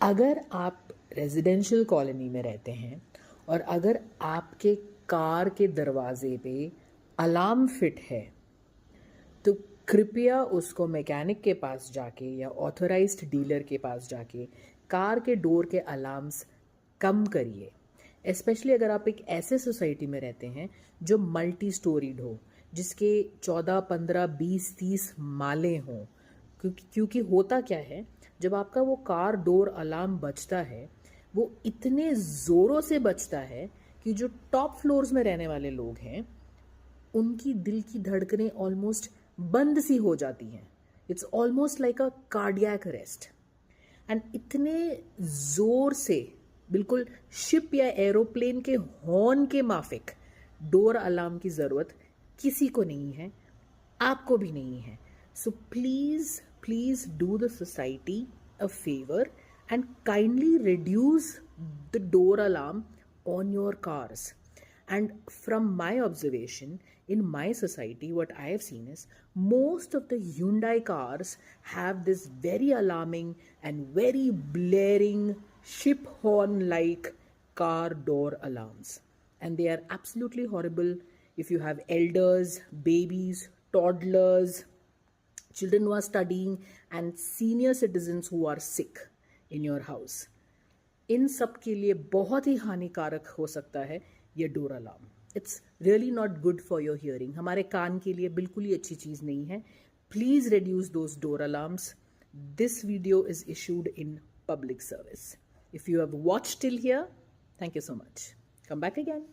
अगर आप residential colony में रहते हैं और अगर आपके कार के दरवाजे पे अलार्म फिट है तो कृपया उसको मैकेनिक के पास जाके या ऑथराइज्ड डीलर के पास जाके कार के डोर के अलार्म्स कम करिए। स्पेशली अगर आप एक ऐसे सोसाइटी में रहते हैं जो मल्टी स्टोरीड हो, जिसके 14, 15, 20, 30 माले हों। क्योंकि होता क्या है, जब आपका वो कार डोर अलार्म बजता है वो इतने ज़ोरों से बजता है कि जो टॉप फ्लोर्स में रहने वाले लोग हैं उनकी दिल की धड़कनें ऑलमोस्ट बंद सी हो जाती हैं। It's almost like a cardiac arrest. And इतने जोर से, बिल्कुल शिप या एरोप्लेन के हॉर्न के माफिक डोर अलार्म की ज़रूरत किसी को नहीं है, आपको भी नहीं है। So please do the society a favor and kindly reduce the door alarm on your cars. And from my observation in my society, what I have seen is most of the Hyundai cars have this very alarming and very blaring ship horn like car door alarms, and they are absolutely horrible if you have elders, babies, toddlers, children who are studying, and senior citizens who are sick in your house. इन सब के लिए बहुत ही हानिकारक हो सकता है ये door alarm. It's really not good for your hearing. हमारे कान के लिए बिल्कुल ही अच्छी चीज़ नहीं है। Please reduce those door alarms. This video is issued in public service. If you have watched till here, thank you so much. Come back again.